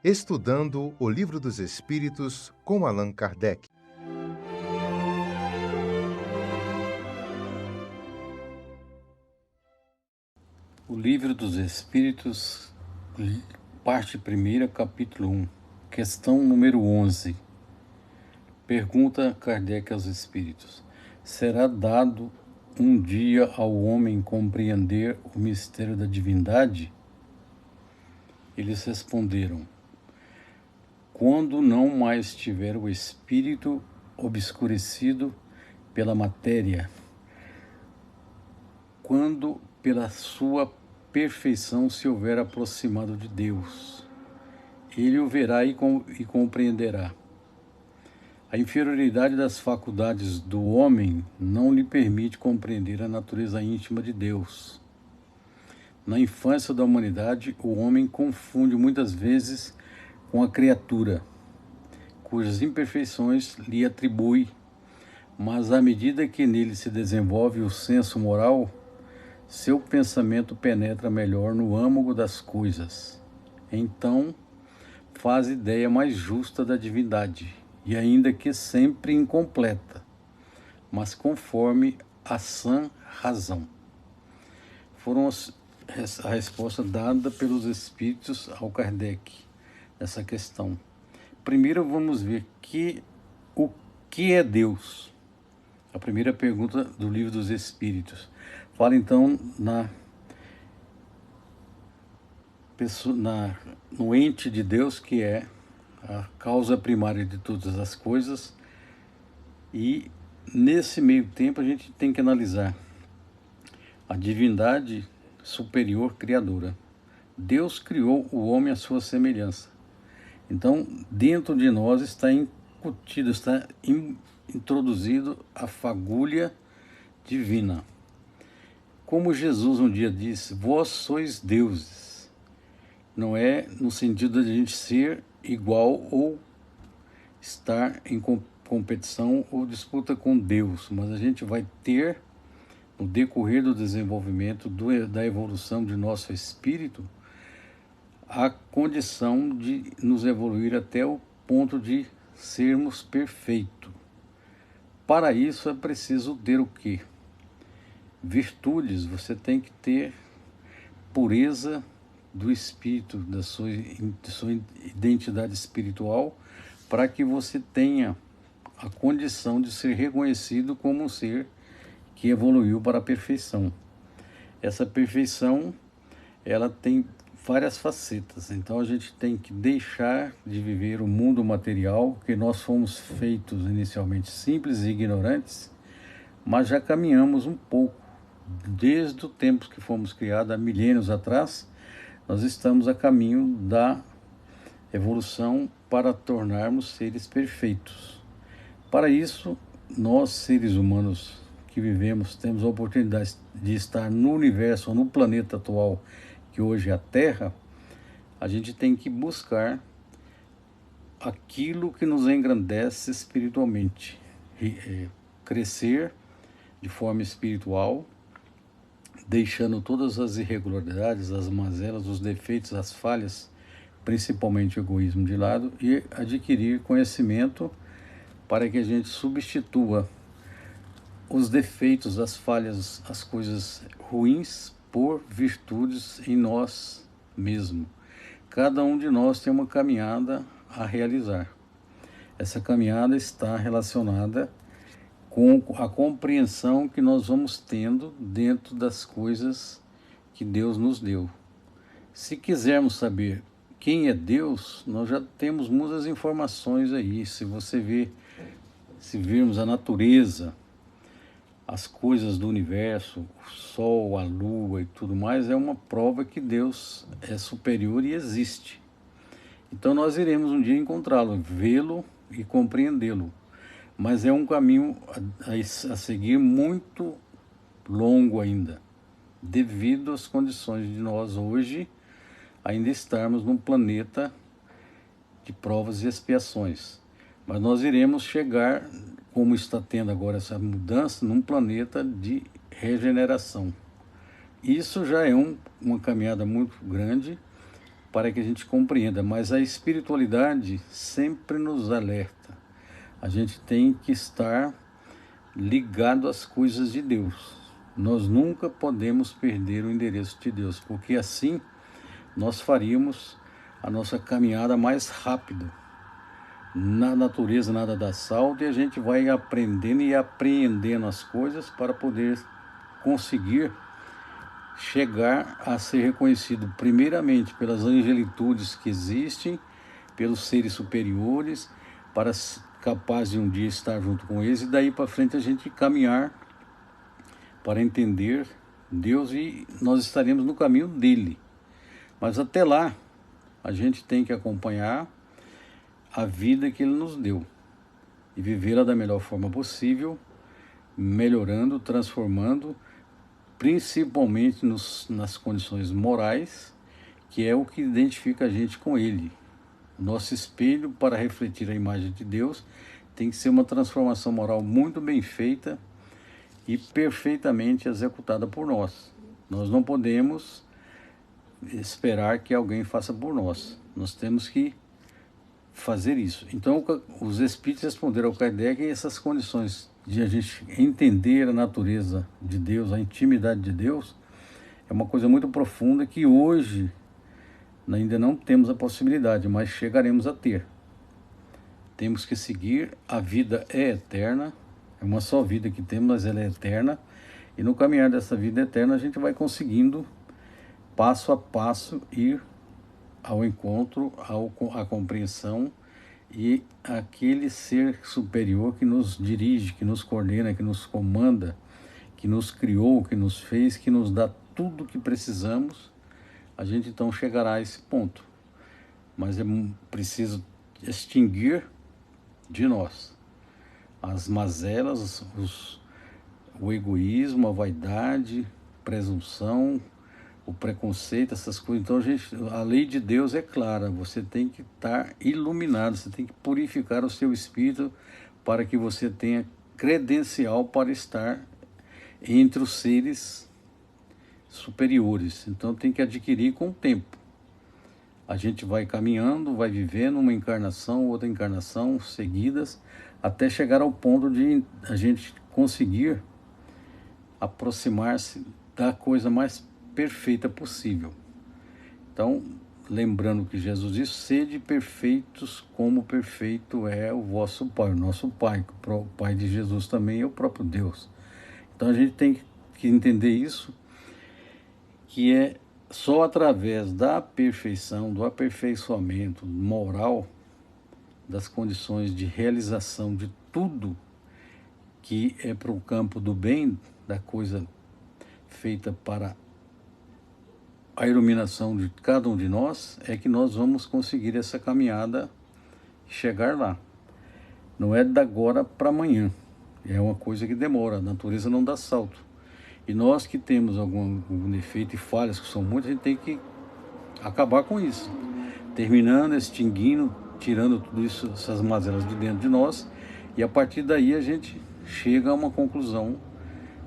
Estudando o Livro dos Espíritos com Allan Kardec. O Livro dos Espíritos, parte 1ª, capítulo 1, questão número 11. Pergunta Kardec aos Espíritos: será dado um dia ao homem compreender o mistério da divindade? Eles responderam: quando não mais tiver o espírito obscurecido pela matéria, quando pela sua perfeição se houver aproximado de Deus, ele o verá e compreenderá. A inferioridade das faculdades do homem não lhe permite compreender a natureza íntima de Deus. Na infância da humanidade, o homem confunde muitas vezes com a criatura, cujas imperfeições lhe atribui, mas à medida que nele se desenvolve o senso moral, seu pensamento penetra melhor no âmago das coisas. Então, faz ideia mais justa da divindade, e ainda que sempre incompleta, mas conforme a sã razão. Foram a resposta dada pelos Espíritos ao Kardec nessa questão. Primeiro vamos ver o que é Deus. A primeira pergunta do Livro dos Espíritos. Fala então no ente de Deus, que é a causa primária de todas as coisas, e nesse meio tempo a gente tem que analisar a divindade superior criadora. Deus criou o homem à sua semelhança. Então, dentro de nós está incutido, está introduzido a fagulha divina. Como Jesus um dia disse: vós sois deuses. Não é no sentido de a gente ser igual ou estar em competição ou disputa com Deus, mas a gente vai ter, no decorrer do desenvolvimento, da evolução de nosso espírito, a condição de nos evoluir até o ponto de sermos perfeitos. Para isso é preciso ter o quê? Virtudes. Você tem que ter pureza do espírito, da sua identidade espiritual, para que você tenha a condição de ser reconhecido como um ser que evoluiu para a perfeição. Essa perfeição, ela tem várias facetas. Então a gente tem que deixar de viver o mundo material, que nós fomos feitos inicialmente simples e ignorantes, mas já caminhamos um pouco. Desde o tempo que fomos criados, há milênios atrás, nós estamos a caminho da evolução para tornarmos seres perfeitos. Para isso, nós, seres humanos que vivemos, temos a oportunidade de estar no universo, ou no planeta atual, que hoje é a Terra. A gente tem que buscar aquilo que nos engrandece espiritualmente, crescer de forma espiritual, deixando todas as irregularidades, as mazelas, os defeitos, as falhas, principalmente o egoísmo, de lado, e adquirir conhecimento para que a gente substitua os defeitos, as falhas, as coisas ruins por virtudes em nós mesmos. Cada um de nós tem uma caminhada a realizar. Essa caminhada está relacionada com a compreensão que nós vamos tendo dentro das coisas que Deus nos deu. Se quisermos saber quem é Deus, nós já temos muitas informações aí. Se virmos a natureza, as coisas do universo, o Sol, a Lua e tudo mais, é uma prova que Deus é superior e existe. Então nós iremos um dia encontrá-lo, vê-lo e compreendê-lo. Mas é um caminho a seguir muito longo ainda, devido às condições de nós hoje ainda estarmos num planeta de provas e expiações. Mas nós iremos chegar, como está tendo agora essa mudança, num planeta de regeneração. Isso já é uma caminhada muito grande, para que a gente compreenda. Mas a espiritualidade sempre nos alerta. A gente tem que estar ligado às coisas de Deus. Nós nunca podemos perder o endereço de Deus, porque assim nós faríamos a nossa caminhada mais rápido. Na natureza nada dá salto, e a gente vai aprendendo e apreendendo as coisas para poder conseguir chegar a ser reconhecido primeiramente pelas angelitudes que existem, pelos seres superiores, para capaz de um dia estar junto com eles, e daí para frente a gente caminhar para entender Deus, e nós estaremos no caminho dele. Mas até lá, a gente tem que acompanhar a vida que ele nos deu e vivê-la da melhor forma possível, melhorando, transformando, principalmente nas condições morais, que é o que identifica a gente com ele. Nosso espelho, para refletir a imagem de Deus, tem que ser uma transformação moral muito bem feita e perfeitamente executada por nós. Nós não podemos esperar que alguém faça por nós. Nós temos que fazer isso. Então, os espíritos responderam ao Kardec que essas condições de a gente entender a natureza de Deus, a intimidade de Deus, é uma coisa muito profunda que hoje ainda não temos a possibilidade, mas chegaremos a ter. Temos que seguir, a vida é eterna, é uma só vida que temos, mas ela é eterna, e no caminhar dessa vida eterna a gente vai conseguindo, passo a passo, ir ao encontro, à compreensão e aquele ser superior que nos dirige, que nos coordena, que nos comanda, que nos criou, que nos fez, que nos dá tudo o que precisamos. A gente então chegará a esse ponto. Mas é preciso extinguir de nós as mazelas, o egoísmo, a vaidade, presunção, o preconceito, essas coisas. Então, a lei de Deus é clara, você tem que estar iluminado, você tem que purificar o seu espírito para que você tenha credencial para estar entre os seres superiores. Então, tem que adquirir com o tempo. A gente vai caminhando, vai vivendo uma encarnação, outra encarnação, seguidas, até chegar ao ponto de a gente conseguir aproximar-se da coisa mais perfeita possível. Então, lembrando que Jesus disse: sede perfeitos como perfeito é o vosso Pai, o nosso Pai. O Pai de Jesus também é o próprio Deus. Então a gente tem que entender isso, que é só através da perfeição, do aperfeiçoamento moral, das condições de realização de tudo que é para o campo do bem, da coisa feita para a iluminação de cada um de nós, é que nós vamos conseguir essa caminhada e chegar lá. Não é da agora para amanhã, é uma coisa que demora, a natureza não dá salto. E nós que temos algum defeito e falhas, que são muitas, a gente tem que acabar com isso, terminando, extinguindo, tirando tudo isso, essas mazelas de dentro de nós, e a partir daí a gente chega a uma conclusão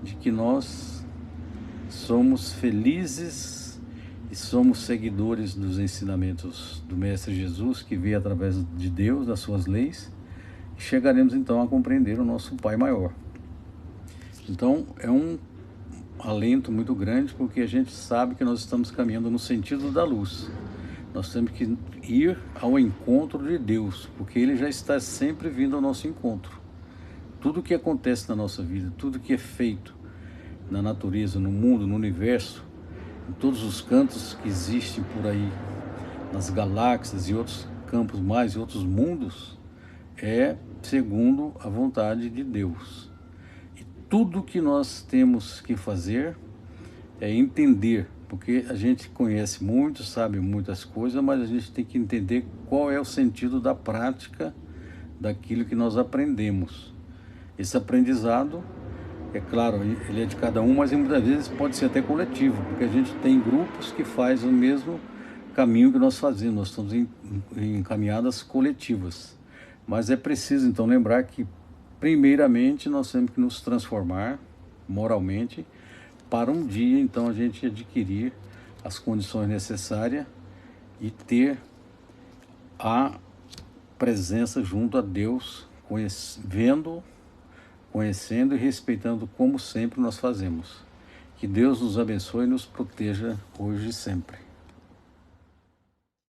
de que nós somos felizes e somos seguidores dos ensinamentos do Mestre Jesus, que veio através de Deus, das suas leis, e chegaremos então a compreender o nosso Pai maior. Então é um alento muito grande, porque a gente sabe que nós estamos caminhando no sentido da luz. Nós temos que ir ao encontro de Deus, porque Ele já está sempre vindo ao nosso encontro. Tudo que acontece na nossa vida, tudo que é feito na natureza, no mundo, no universo, em todos os cantos que existem por aí, nas galáxias e outros campos mais e outros mundos, é segundo a vontade de Deus. E tudo que nós temos que fazer é entender, porque a gente conhece muito, sabe muitas coisas, mas a gente tem que entender qual é o sentido da prática daquilo que nós aprendemos. Esse aprendizado, é claro, ele é de cada um, mas muitas vezes pode ser até coletivo, porque a gente tem grupos que fazem o mesmo caminho que nós fazemos, nós estamos em caminhadas coletivas. Mas é preciso então lembrar que, primeiramente, nós temos que nos transformar moralmente, para um dia então a gente adquirir as condições necessárias e ter a presença junto a Deus, vendo, conhecendo e respeitando como sempre nós fazemos. Que Deus nos abençoe e nos proteja hoje e sempre.